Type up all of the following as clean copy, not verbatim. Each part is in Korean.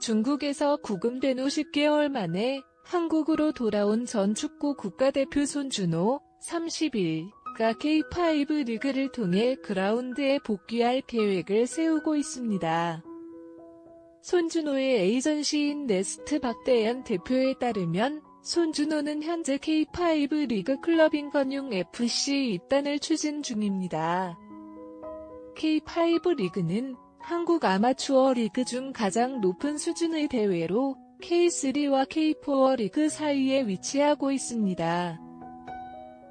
중국에서 구금된 후 10개월 만에 한국으로 돌아온 전 축구 국가대표 손준호, 30일가 K5 리그를 통해 그라운드에 복귀할 계획을 세우고 있습니다. 손준호의 에이전시인 네스트 박대현 대표에 따르면 손준호는 현재 K5 리그 클럽인 건용 FC 입단을 추진 중입니다. K5 리그는 한국 아마추어 리그 중 가장 높은 수준의 대회로 K3와 K4 리그 사이에 위치하고 있습니다.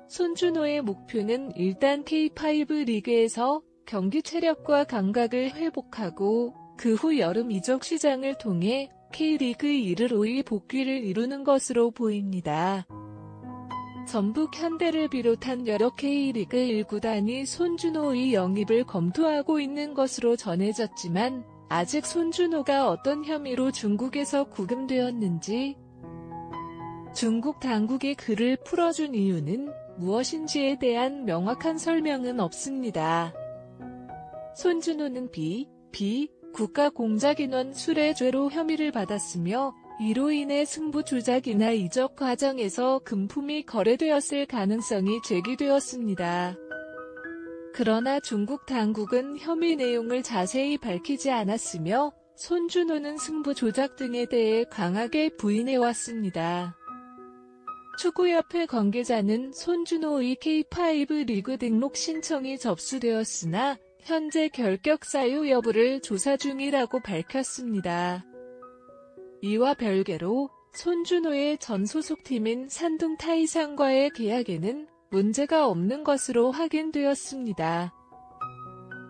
손준호의 목표는 일단 K5 리그에서 경기 체력과 감각을 회복하고 그 후 여름 이적 시장을 통해 K리그 1으로의 복귀를 이루는 것으로 보입니다. 전북 현대를 비롯한 여러 K리그 1구단이 손준호의 영입을 검토하고 있는 것으로 전해졌지만 아직 손준호가 어떤 혐의로 중국에서 구금되었는지, 중국 당국의 그를 풀어준 이유는 무엇인지에 대한 명확한 설명은 없습니다. 손준호는 국가공작인원 수뢰죄로 혐의를 받았으며 이로 인해 승부 조작이나 이적 과정에서 금품이 거래되었을 가능성이 제기되었습니다. 그러나 중국 당국은 혐의 내용을 자세히 밝히지 않았으며 손준호는 승부 조작 등에 대해 강하게 부인해왔습니다. 축구협회 관계자는 손준호의 K5 리그 등록 신청이 접수되었으나 현재 결격 사유 여부를 조사 중이라고 밝혔습니다. 이와 별개로 손준호의 전 소속팀인 산둥 타이상과의 계약에는 문제가 없는 것으로 확인되었습니다.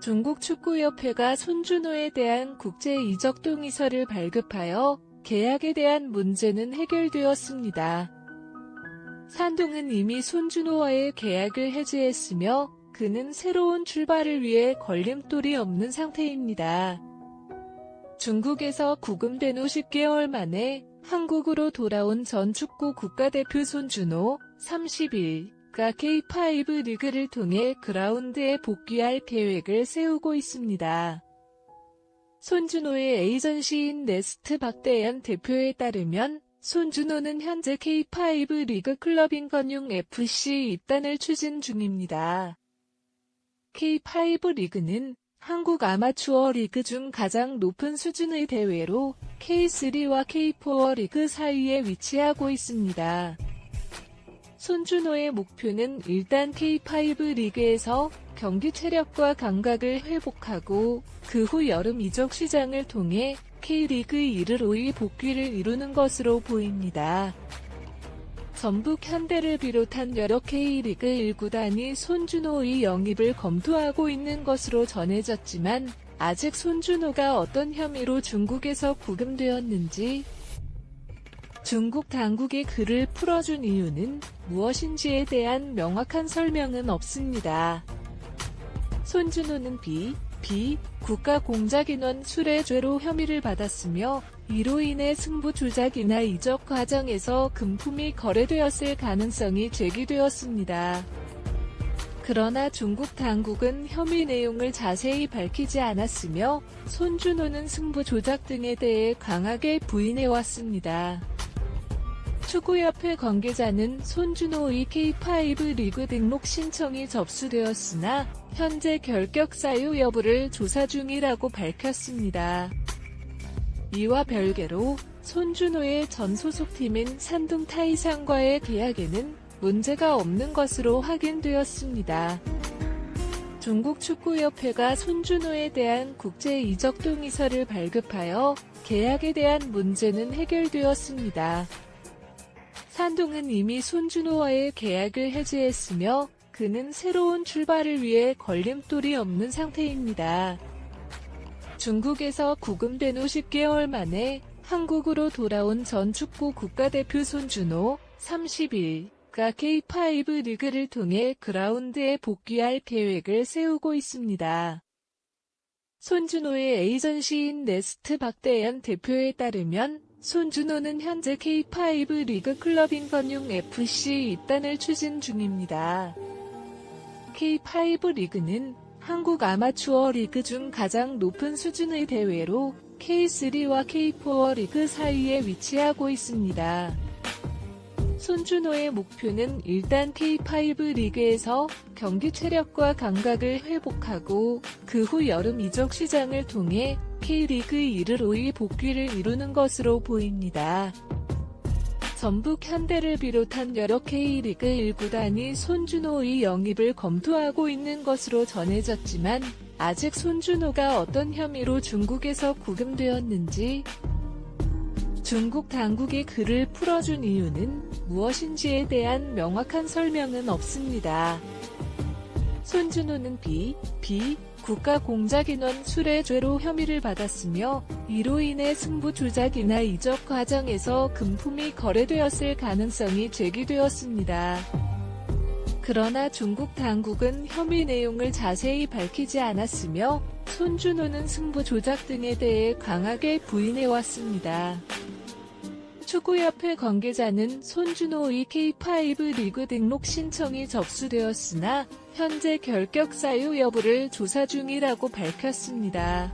중국 축구협회가 손준호에 대한 국제 이적 동의서를 발급하여 계약에 대한 문제는 해결되었습니다. 산둥은 이미 손준호와의 계약을 해지했으며 그는 새로운 출발을 위해 걸림돌이 없는 상태입니다. 중국에서 구금된 후 10개월 만에 한국으로 돌아온 전 축구 국가대표 손준호, 30일가 K5 리그를 통해 그라운드에 복귀할 계획을 세우고 있습니다. 손준호의 에이전시인 네스트 박대현 대표에 따르면 손준호는 현재 K5 리그 클럽인 건용 FC 입단을 추진 중입니다. K5 리그는 한국 아마추어 리그 중 가장 높은 수준의 대회로 K3와 K4 리그 사이에 위치하고 있습니다. 손준호의 목표는 일단 K5 리그에서 경기 체력과 감각을 회복하고 그 후 여름 이적 시장을 통해 K리그 1으로의 복귀를 이루는 것으로 보입니다. 전북 현대를 비롯한 여러 K리그 1구단이 손준호의 영입을 검토하고 있는 것으로 전해졌지만 아직 손준호가 어떤 혐의로 중국에서 구금되었는지, 중국 당국의 그를 풀어준 이유는 무엇인지에 대한 명확한 설명은 없습니다. 손준호는 국가공작인원 수뢰죄로 혐의를 받았으며 이로 인해 승부 조작이나 이적 과정에서 금품이 거래되었을 가능성이 제기되었습니다. 그러나 중국 당국은 혐의 내용을 자세히 밝히지 않았으며 손준호는 승부 조작 등에 대해 강하게 부인해왔습니다. 축구협회 관계자는 손준호의 K5 리그 등록 신청이 접수되었으나 현재 결격 사유 여부를 조사 중이라고 밝혔습니다. 이와 별개로 손준호의 전 소속팀인 산둥 타이상과의 계약에는 문제가 없는 것으로 확인되었습니다. 중국 축구협회가 손준호에 대한 국제 이적 동의서를 발급하여 계약에 대한 문제는 해결되었습니다. 산둥은 이미 손준호와의 계약을 해지했으며 그는 새로운 출발을 위해 걸림돌이 없는 상태입니다. 중국에서 구금된 후 10개월 만에 한국으로 돌아온 전 축구 국가대표 손준호, 30일가 K5 리그를 통해 그라운드에 복귀할 계획을 세우고 있습니다. 손준호의 에이전시인 네스트 박대현 대표에 따르면 손준호는 현재 K5 리그 클럽인 건용 FC 입단을 추진 중입니다. K5 리그는 한국 아마추어 리그 중 가장 높은 수준의 대회로 K3와 K4 리그 사이에 위치하고 있습니다. 손준호의 목표는 일단 K5 리그에서 경기 체력과 감각을 회복하고 그 후 여름 이적 시장을 통해 K리그 1을 5위 복귀를 이루는 것으로 보입니다. 전북 현대를 비롯한 여러 K리그 1구단이 손준호의 영입을 검토하고 있는 것으로 전해졌지만 아직 손준호가 어떤 혐의로 중국에서 구금되었는지 중국 당국이 그를 풀어준 이유는 무엇인지에 대한 명확한 설명은 없습니다. 손준호는 국가공작인원 수뢰죄로 혐의를 받았으며 이로 인해 승부 조작이나 이적 과정에서 금품이 거래되었을 가능성이 제기되었습니다. 그러나 중국 당국은 혐의 내용을 자세히 밝히지 않았으며 손준호는 승부 조작 등에 대해 강하게 부인해왔습니다. 축구협회 관계자는 손준호의 K5 리그 등록 신청이 접수되었으나 현재 결격 사유 여부를 조사 중이라고 밝혔습니다.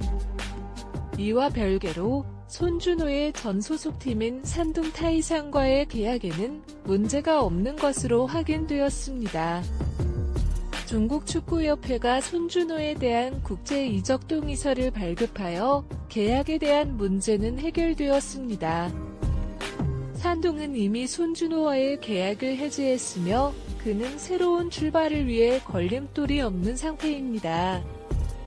이와 별개로 손준호의 전 소속팀인 산둥 타이상과의 계약에는 문제가 없는 것으로 확인되었습니다. 중국 축구협회가 손준호에 대한 국제 이적 동의서를 발급하여 계약에 대한 문제는 해결되었습니다. 산둥은 이미 손준호와의 계약을 해지했으며 그는 새로운 출발을 위해 걸림돌이 없는 상태입니다.